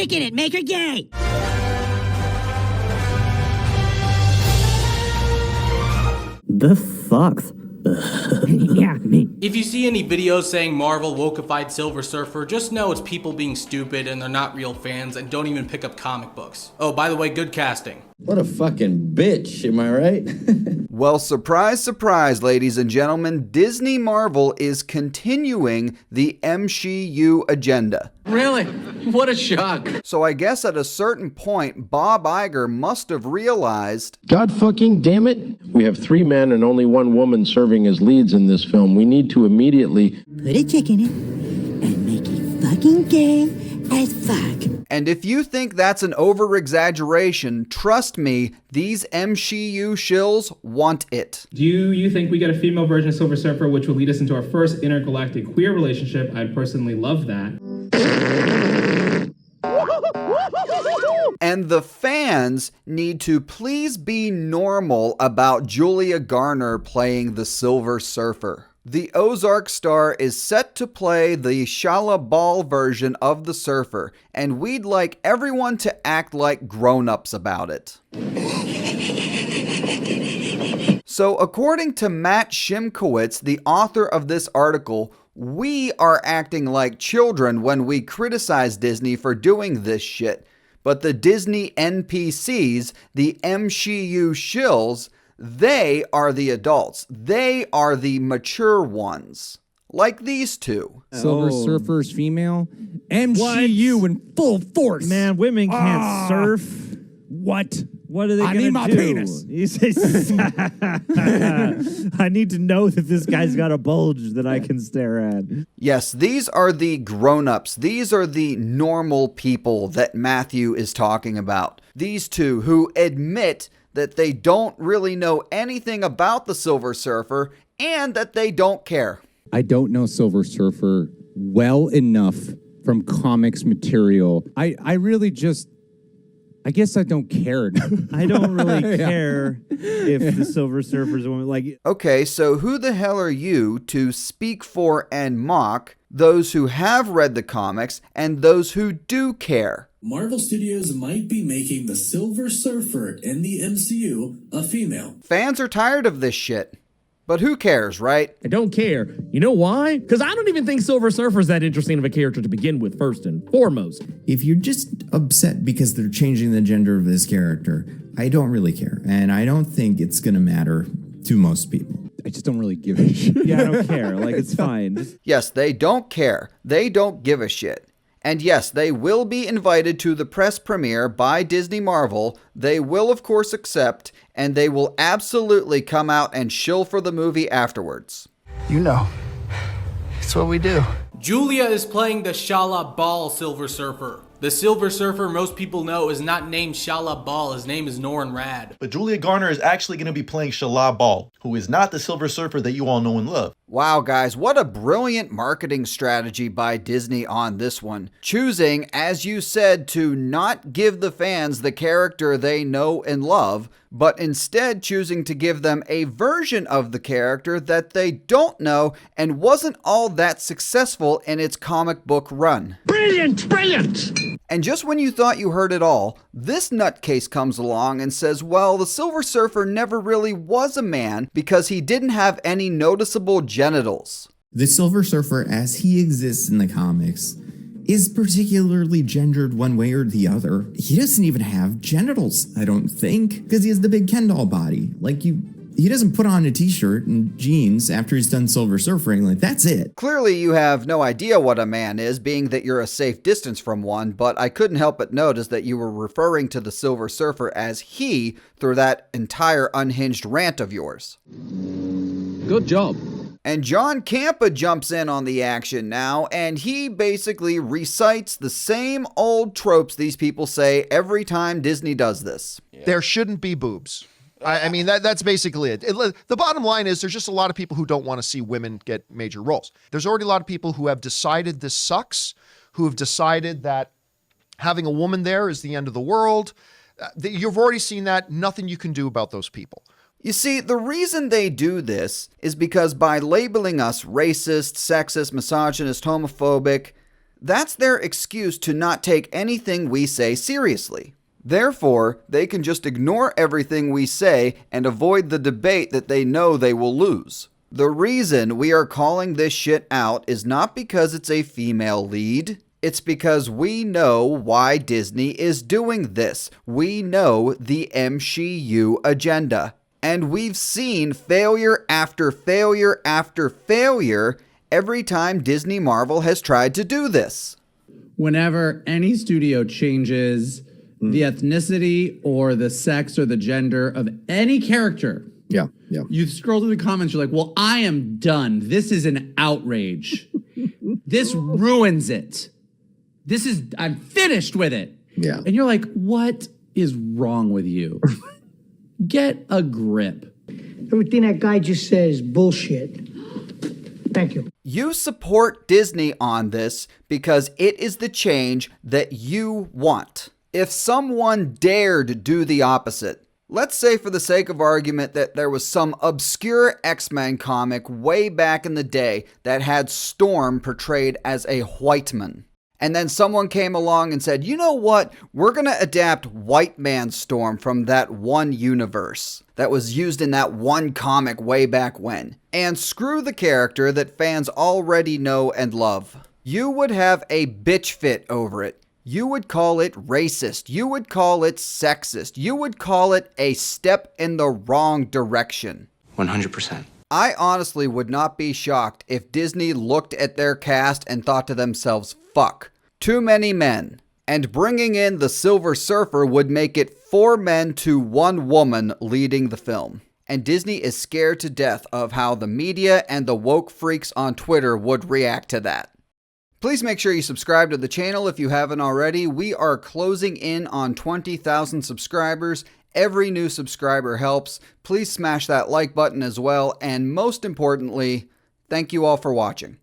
kicking it. Make her gay. The fuck? Yeah, me. If you see any videos saying Marvel wokeified Silver Surfer, just know it's people being stupid and they're not real fans and don't even pick up comic books. Oh, by the way, good casting. What a fucking bitch, am I right? Well, surprise, surprise, ladies and gentlemen, Disney Marvel is continuing the MCU agenda. Really? What a shock. So I guess at a certain point, Bob Iger must have realized, God fucking damn it. We have 3 men and only 1 woman serving as leads in this film. We need to immediately Put a chick in it and make it fucking gay as fuck. and if you think that's an over-exaggeration, trust me, these MCU shills want it. Do you think we get a female version of Silver Surfer, which will lead us into our first intergalactic queer relationship? I'd personally love that. And the fans need to please be normal about Julia Garner playing the Silver Surfer. The Ozark star is set to play the Shala Ball version of the Surfer, and we'd like everyone to act like grown-ups about it. So according to Matt Shimkowitz, the author of this article, we are acting like children when we criticize Disney for doing this shit. But the Disney NPCs, the MCU shills, they are the adults. They are the mature ones. Like these two. Silver Surfer's female. MCU in full force. Man, women can't surf. What? What are they going to do? need my penis. You say, I need to know that this guy's got a bulge that I can stare at. Yes, these are the grown-ups. These are the normal people that Matthew is talking about. These two who admit that they don't really know anything about the Silver Surfer and that they don't care. I don't know Silver Surfer well enough from comics material. I really just... I guess I don't care. I don't really care if the Silver Surfer's a woman. Like, okay, so who the hell are you to speak for and mock those who have read the comics and those who do care? Marvel Studios might be making the Silver Surfer in the MCU a female. Fans are tired of this shit. But who cares, right? I don't care. You know why? Because I don't even think Silver Surfer's that interesting of a character to begin with, first and foremost. If you're just upset because they're changing the gender of this character, I don't really care. And I don't think it's going to matter to most people. I just don't really give a shit. Yeah, I don't care. Like, it's fine. Yes, they don't care. They don't give a shit. And yes, they will be invited to the press premiere by Disney Marvel. They will, of course, accept, and they will absolutely come out and shill for the movie afterwards. You know, it's what we do. Julia is playing the Shala Ball Silver Surfer. The Silver Surfer most people know is not named Shala Ball, his name is Norrin Rad. But Julia Garner is actually going to be playing Shala Ball, who is not the Silver Surfer that you all know and love. Wow, guys, what a brilliant marketing strategy by Disney on this one. Choosing, as you said, to not give the fans the character they know and love, but instead choosing to give them a version of the character that they don't know and wasn't all that successful in its comic book run. Brilliant! Brilliant! And just when you thought you heard it all, this nutcase comes along and says, well, the Silver Surfer never really was a man because he didn't have any noticeable genitals. The Silver Surfer, as he exists in the comics, is particularly gendered one way or the other. He doesn't even have genitals, I don't think, because he has the big Ken doll body. He doesn't put on a t-shirt and jeans after he's done Silver Surfing. Like, that's it. Clearly you have no idea what a man is, being that you're a safe distance from one, but I couldn't help but notice that you were referring to the Silver Surfer as he through that entire unhinged rant of yours. Good job. And John Campa jumps in on the action now, and he basically recites the same old tropes these people say every time Disney does this. There shouldn't be boobs. I mean, that's basically it. The bottom line is there's just a lot of people who don't want to see women get major roles. There's already a lot of people who have decided this sucks, who have decided that having a woman there is the end of the world. You've already seen that. Nothing you can do about those people. You see, the reason they do this is because by labeling us racist, sexist, misogynist, homophobic, That's their excuse to not take anything we say seriously. Therefore, they can just ignore everything we say and avoid the debate that they know they will lose. The reason we are calling this shit out is not because it's a female lead. It's because we know why Disney is doing this. We know the MCU agenda. And we've seen failure after failure after failure every time Disney Marvel has tried to do this. Whenever any studio changes the ethnicity or the sex or the gender of any character, you scroll through the comments, you're like, well, I am done. This is an outrage. This ruins it. I'm finished with it. Yeah. And you're like, what is wrong with you? Get a grip. Everything that guy just said is bullshit. Thank you. You support Disney on this because it is the change that you want. If someone dared do the opposite, let's say for the sake of argument that there was some obscure X-Men comic way back in the day that had Storm portrayed as a white man. And then someone came along and said, you know what? We're going to adapt White Man Storm from that one universe that was used in that one comic way back when. And screw the character that fans already know and love. You would have a bitch fit over it. You would call it racist. You would call it sexist. You would call it a step in the wrong direction. 100%. I honestly would not be shocked if Disney looked at their cast and thought to themselves, fuck, too many men. And bringing in the Silver Surfer would make it 4 men to 1 woman leading the film. And Disney is scared to death of how the media and the woke freaks on Twitter would react to that. Please make sure you subscribe to the channel if you haven't already. We are closing in on 20,000 subscribers. Every new subscriber helps. Please smash that like button as well. And most importantly, thank you all for watching.